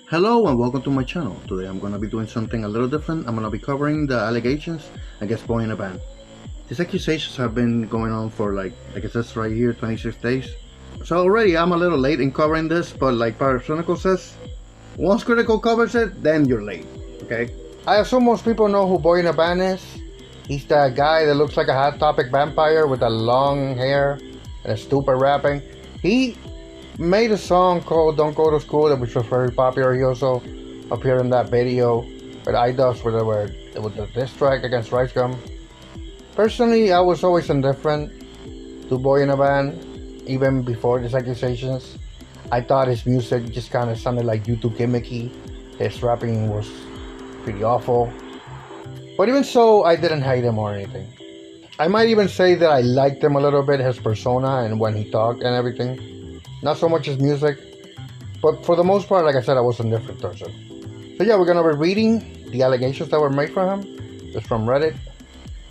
Hello and welcome to my channel. Today I'm going to be doing something a little different. I'm going to be covering the allegations against Boyinaband. These accusations have been going on for like it says right here, 26 days. So already I'm a little late in covering this, but like Parasonical says, once Critical covers it, then you're late, okay? I assume most people know who Boyinaband is. He's that guy that looks like a Hot Topic vampire with a long hair and a stupid rapping. He made a song called Don't Go to School, which was very popular. He also appeared in that video with iDubbbz with the diss track against Rice Gum. Personally, I was always indifferent to Boyinaband, even before these accusations. I thought his music just kind of sounded like YouTube gimmicky. His rapping was pretty awful. But even so, I didn't hate him or anything. I might even say that I liked him a little bit, his persona and when he talked and everything. Not so much his music, but for the most part, like I said, I was indifferent towards him. So yeah, we're gonna be reading the allegations that were made for him. It's from Reddit.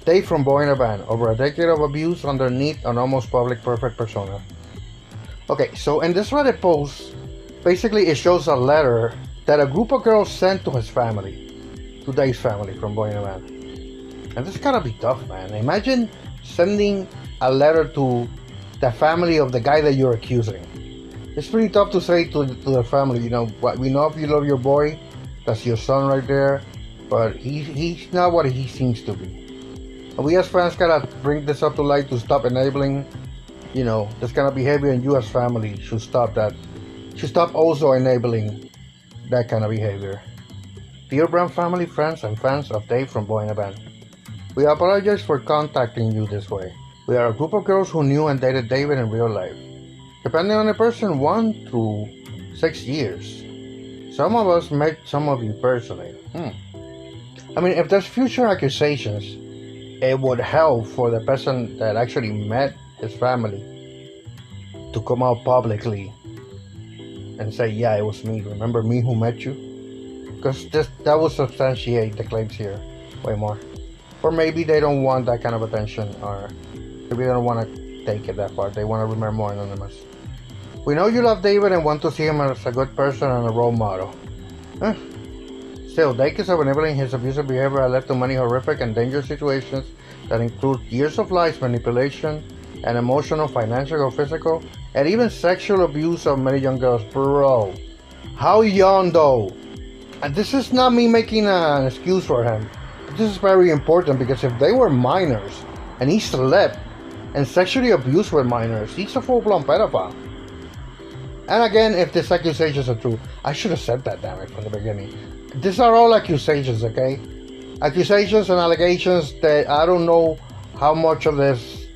Dave from Boyinaband, over a decade of abuse underneath an almost public perfect persona. Okay, so in this Reddit post, basically it shows a letter that a group of girls sent to his family, to Dave's family from Boyinaband. And this gotta be tough, man. Imagine sending a letter to the family of the guy that you're accusing. It's pretty tough to say to the family, you know, we know if you love your boy, that's your son right there, but he's not what he seems to be. And we as fans gotta bring this up to light to stop enabling, you know, this kind of behavior, and you as family should stop that. Should stop also enabling that kind of behavior. Dear Brown family, friends, and fans of Dave from Boyinaband, we apologize for contacting you this way. We are a group of girls who knew and dated David in real life. Depending on the person, 1 through 6 years. Some of us met some of you personally. I mean, if there's future accusations, it would help for the person that actually met his family to come out publicly and say, yeah, it was me. Remember me who met you? Because that would substantiate the claims here way more. Or maybe they don't want that kind of attention, or maybe they don't want to take it that far. They want to remain more anonymous. We know you love David and want to see him as a good person and a role model. Still, decades of enabling his abusive behavior have led to many horrific and dangerous situations that include years of lies, manipulation, and emotional, financial, or physical, and even sexual abuse of many young girls. Bro, how young though? And this is not me making an excuse for him. This is very important because if they were minors and he slept and sexually abused with minors, he's a full-blown pedophile. And again, if these accusations are true, I should have said that, damn it, from the beginning. These are all accusations, okay? Accusations and allegations that I don't know how much of this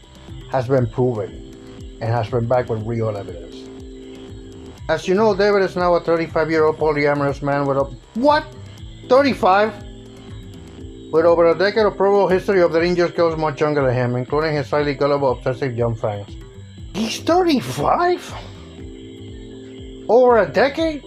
has been proven and has been backed with real evidence. As you know, David is now a 35-year-old polyamorous man with a... What? 35? With over a decade of probable history of dating girls much younger than him, including his highly gullible, obsessive young fans. He's 35? Over a decade?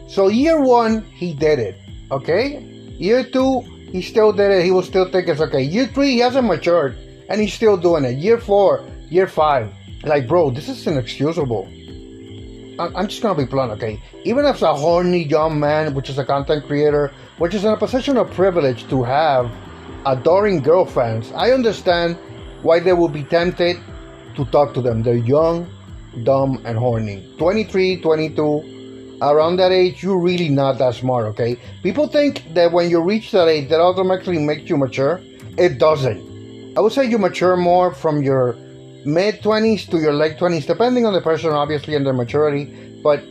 So year 1, he did it, okay? Year 2, he still did it, he was still thinking it's okay. Year 3, he hasn't matured, and he's still doing it. Year 4, year 5. Like, bro, this is inexcusable. I'm just gonna be blunt, okay? Even as a horny young man, which is a content creator, which is in a position of privilege to have adoring girlfriends, I understand why they will be tempted to talk to them. They're young, dumb, and horny. 23, 22, around that age, you're really not that smart, okay? People think that when you reach that age, that automatically makes you mature. It doesn't. I would say you mature more from your mid-20s to your late 20s, depending on the person, obviously, and their maturity. But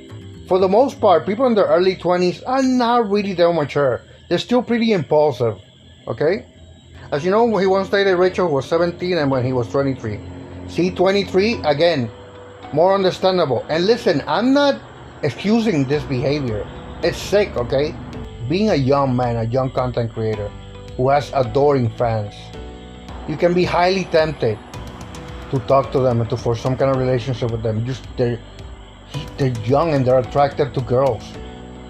for the most part, people in their early 20s are not really that mature. They're still pretty impulsive, okay? As you know, he once dated Rachel, who was 17, and when he was 23. See, 23, again, more understandable. And listen, I'm not excusing this behavior. It's sick, okay? Being a young man, a young content creator who has adoring fans, you can be highly tempted to talk to them and to force some kind of relationship with them. They're young and they're attracted to girls.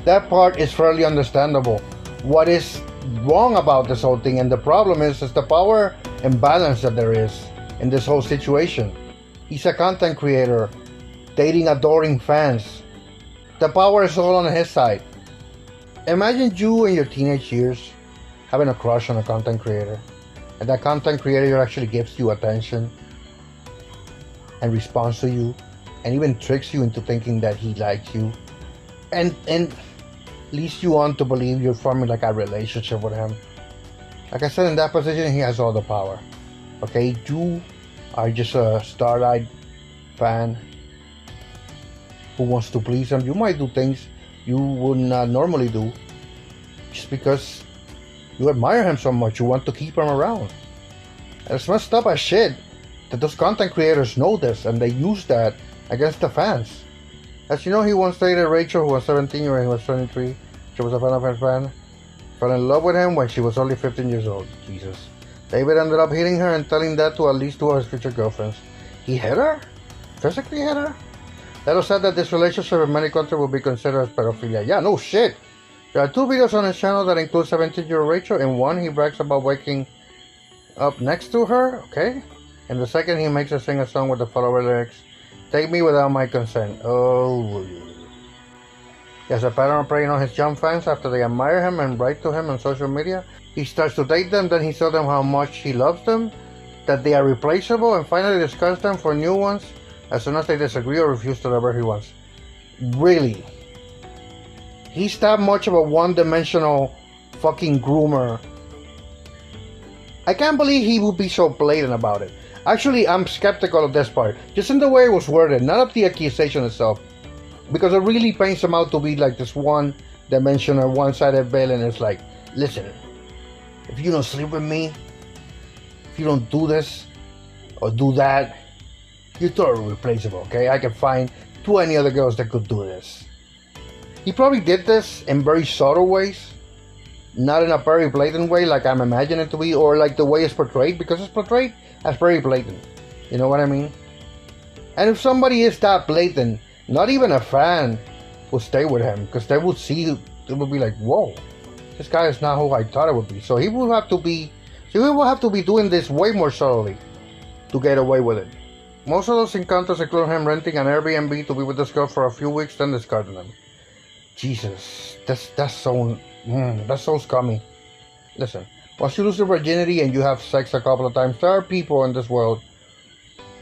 That part is fairly understandable. What is wrong about this whole thing, and the problem is the power imbalance that there is in this whole situation. He's a content creator dating adoring fans The power is all on his side. Imagine you in your teenage years having a crush on a content creator, and that content creator actually gives you attention and responds to you, and even tricks you into thinking that he likes you, and leads you on to believe you're forming like a relationship with him. Like I said, in that position, he has all the power. Okay, you are just a star-eyed fan who wants to please him. You might do things you would not normally do just because you admire him so much. You want to keep him around. And it's messed up as shit that those content creators know this and they use that against the fans. As you know, he once dated Rachel, who was 17 when he was 23. She was a fan of his fan. Fell in love with him when she was only 15 years old. Jesus. David ended up hitting her and telling that to at least two of his future girlfriends. He hit her? Physically hit her? Leto said that this relationship in many countries will be considered as pedophilia. Yeah, no shit. There are two videos on his channel that include 17-year-old Rachel. In one, he brags about waking up next to her, okay? In the second, he makes her sing a song with the following lyrics. Take me without my consent. Oh. He has a pattern of preying on his young fans after they admire him and write to him on social media. He starts to date them, then he tells them how much he loves them, that they are replaceable, and finally discards them for new ones as soon as they disagree or refuse to whatever he wants. Really? He's that much of a one-dimensional fucking groomer. I can't believe he would be so blatant about it. Actually, I'm skeptical of this part, just in the way it was worded, not of the accusation itself. Because it really paints him out to be like this one-dimensional, one-sided villain. It's like, listen, if you don't sleep with me, if you don't do this or do that, you're totally replaceable, okay? I can find 20 other girls that could do this. He probably did this in very subtle ways, not in a very blatant way like I'm imagining it to be, or like the way it's portrayed, because it's portrayed as very blatant. You know what I mean? And if somebody is that blatant, not even a fan will stay with him, because they would see, they would be like, whoa, this guy is not who I thought it would be. So he will have to be doing this way more subtly to get away with it. Most of those encounters include him renting an Airbnb to be with this girl for a few weeks, then discarding them. Jesus, that's so scummy. Listen, once you lose your virginity and you have sex a couple of times, there are people in this world,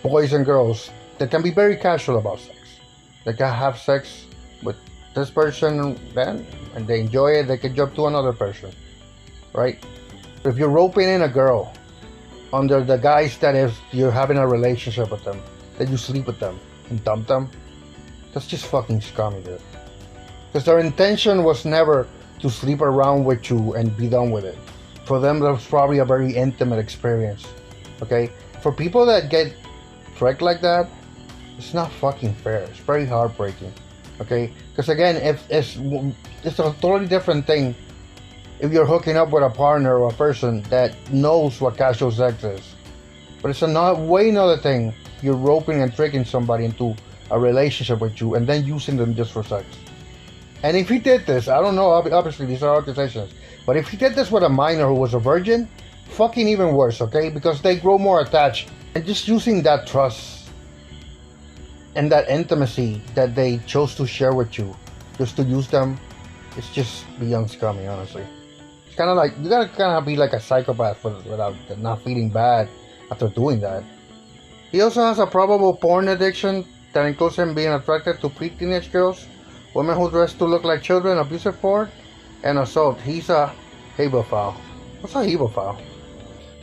boys and girls, that can be very casual about sex. They can have sex with this person then, and they enjoy it, they can jump to another person, right? If you're roping in a girl under the guise that if you're having a relationship with them, that you sleep with them and dump them, that's just fucking scummy, dude. Because their intention was never to sleep around with you and be done with it. For them, that was probably a very intimate experience, okay? For people that get tricked like that, it's not fucking fair. It's very heartbreaking, okay? Because again, if it's a totally different thing if you're hooking up with a partner or a person that knows what casual sex is. But it's way another thing. You're roping and tricking somebody into a relationship with you and then using them just for sex. And if he did this, I don't know, obviously these are accusations, but if he did this with a minor who was a virgin, fucking even worse, okay? Because they grow more attached. And just using that trust and that intimacy that they chose to share with you, just to use them, it's just beyond scummy, honestly. It's kind of like, you gotta kind of be like a psychopath without not feeling bad after doing that. He also has a probable porn addiction that includes him being attracted to pre-teenage girls, women who dress to look like children, abusive porn, and assault. He's a heberophile. What's a heberophile?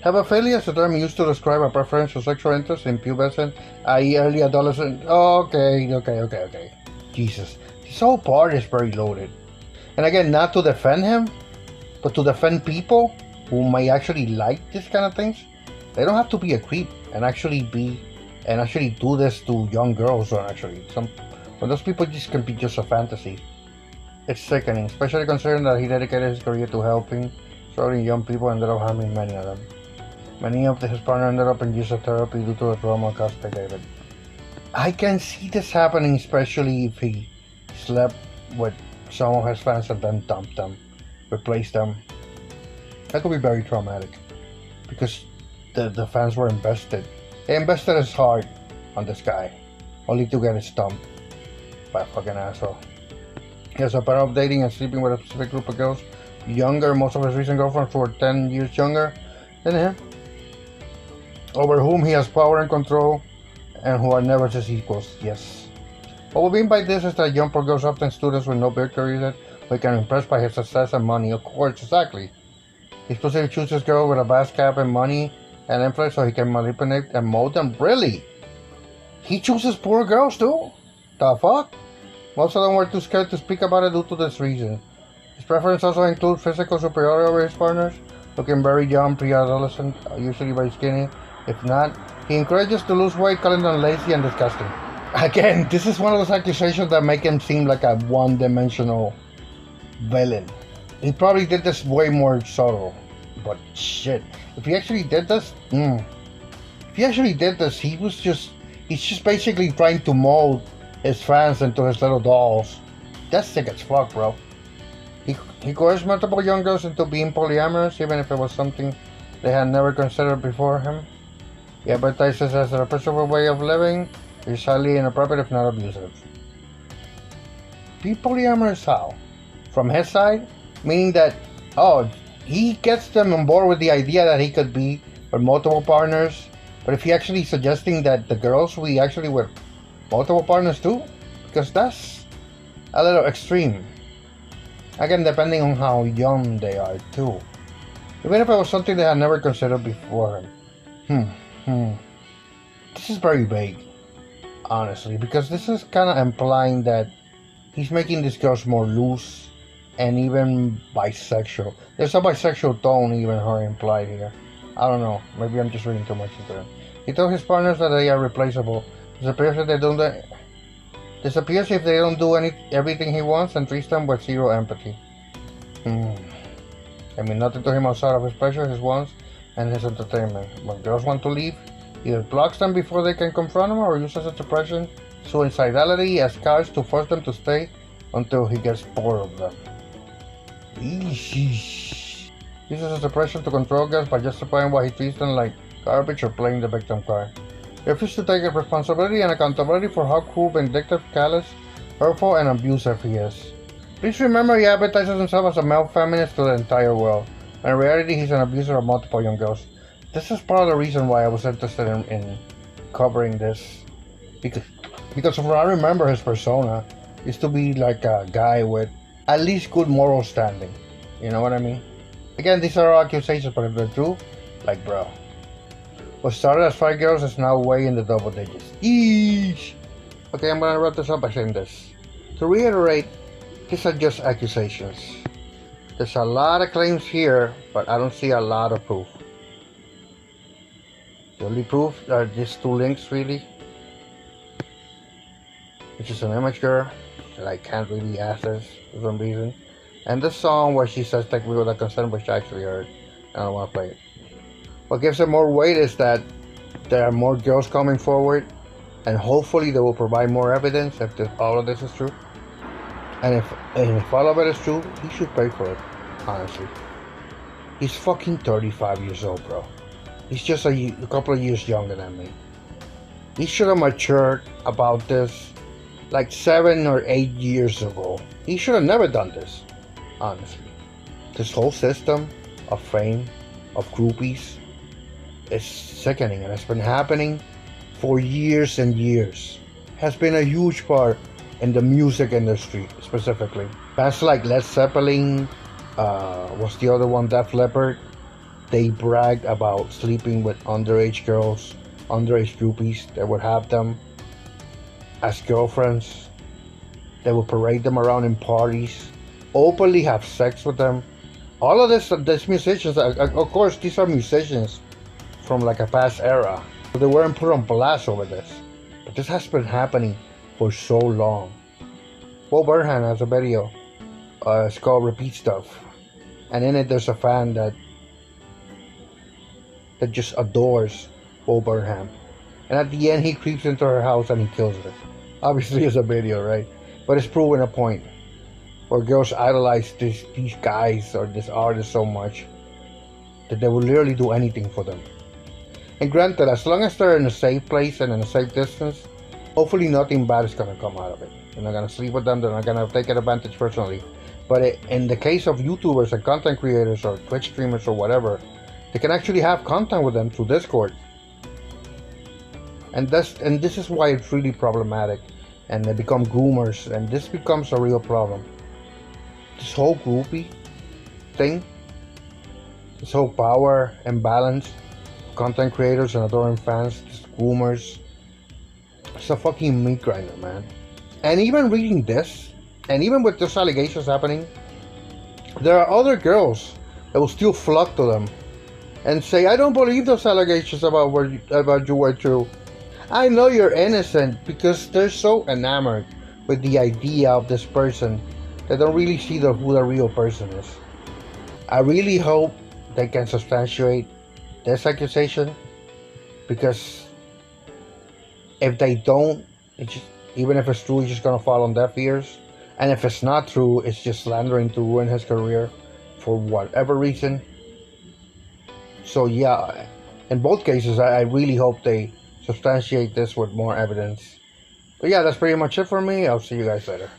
Hebephilia is a term used to describe a preferential sexual interest in pubescent, i.e. early adolescent. Okay. Jesus. This whole part is very loaded. And again, not to defend him, but to defend people who might actually like this kind of things. They don't have to be a creep and actually do this to young girls, or actually when those people just can be just a fantasy. It's sickening, especially considering that he dedicated his career to helping struggling young people and ended up harming many of them. Many of his partners ended up in use of therapy due to the trauma caused by David. I can see this happening, especially if he slept with some of his fans and then dumped them, replaced them. That could be very traumatic, because the fans were invested. They invested his heart on this guy, only to get it stumped by a fucking asshole. He has a pattern of dating and sleeping with a specific group of girls younger. Most of his recent girlfriends were 10 years younger than him, over whom he has power and control, and who are never his equals. Yes. What we mean by this is that young poor girls, often students with no big careers, who can impress by his success and money. Of course, exactly. He specifically chooses girls with a vast cap and money and influence so he can manipulate and mold them. Really? He chooses poor girls too? The fuck? Most of them were too scared to speak about it due to this reason. His preference also includes physical superiority over his partners, looking very young, pre-adolescent, usually very skinny. If not, he encourages to lose weight, calling them lazy and disgusting. Again, this is one of those accusations that make him seem like a one-dimensional villain. He probably did this way more subtle, but shit, if he actually did this, he's just basically trying to mold his fans into his little dolls. That's sick as fuck, bro. He coerced multiple young girls into being polyamorous, even if it was something they had never considered before him. He advertises as a repressive way of living, which is highly inappropriate if not abusive. Be polyamorous how? From his side? Meaning that, he gets them on board with the idea that he could be with multiple partners, but if he actually suggesting that the girls will be actually with multiple partners too? Because that's a little extreme. Again, depending on how young they are too. Even if it was something they had never considered before. This is very vague, honestly, because this is kind of implying that he's making these girls more loose and even bisexual. There's a bisexual tone even her implied here. I don't know, maybe I'm just reading too much into it. He told his partners that they are replaceable. Disappears if they don't do everything he wants, and treats them with zero empathy. I mean, nothing to him outside of his pleasure, his wants, and his entertainment. When girls want to leave, either blocks them before they can confront him, or uses its oppression, suicidality as cowards to force them to stay until he gets bored of them. Uses his oppression to control girls by justifying why he treats them like garbage or playing the victim card. He refuses to take responsibility and accountability for how cruel, vindictive, callous, hurtful, and abusive he is. Please remember he advertises himself as a male feminist to the entire world. In reality, he's an abuser of multiple young girls. This is part of the reason why I was interested in covering this. Because from what I remember, his persona is to be like a guy with at least good moral standing. You know what I mean? Again, these are all accusations, but if they're true, like, bro. What started as 5 girls is now way in the double digits. Yeesh! Okay, I'm gonna wrap this up by saying this. To reiterate, these are just accusations. There's a lot of claims here, but I don't see a lot of proof. The only proof are these 2 links, really. Which is an image girl that I can't really access for some reason. And this song where she says "Take Me Without Consent," which I actually heard, and I don't want to play it. What gives it more weight is that there are more girls coming forward, and hopefully they will provide more evidence if all of this is true. And if all of it is true, he should pay for it, honestly. He's fucking 35 years old, bro. He's just a couple of years younger than me. He should have matured about this like 7 or 8 years ago. He should have never done this, honestly. This whole system of fame, of groupies, is sickening, and it's been happening for years and years. Has been a huge part in the music industry, specifically. Bands like Led Zeppelin, what's the other one, Def Leppard, they bragged about sleeping with underage girls, underage groupies. They would have them as girlfriends. They would parade them around in parties, openly have sex with them. All of these musicians, of course, these are musicians from like a past era. They weren't put on blast over this. But this has been happening for so long. Bo Burnham has a video. It's called Repeat Stuff. And in it there's a fan that just adores Bo Burnham. And at the end he creeps into her house and he kills her. Obviously it's a video, right? But it's proving a point. Where girls idolize these guys or this artist so much that they will literally do anything for them. And granted, as long as they're in a safe place and in a safe distance, hopefully nothing bad is gonna come out of it. They're not gonna sleep with them. They're not gonna take advantage personally. But in the case of YouTubers and content creators or Twitch streamers or whatever, they can actually have content with them through Discord. And this is why it's really problematic. And they become groomers, and this becomes a real problem. This whole groupie thing, this whole power imbalance, content creators and adoring fans, just groomers, it's a fucking meat grinder, man. And even reading this, and even with these allegations happening, there are other girls that will still flock to them and say, I don't believe those allegations about you were true. I know you're innocent, because they're so enamored with the idea of this person they don't really see who the real person is. I really hope they can substantiate this accusation, because if they don't, even if it's true, it's just gonna fall on deaf ears. And if it's not true, it's just slandering to ruin his career for whatever reason. So yeah, in both cases, I really hope they substantiate this with more evidence. But yeah, that's pretty much it for me. I'll see you guys later.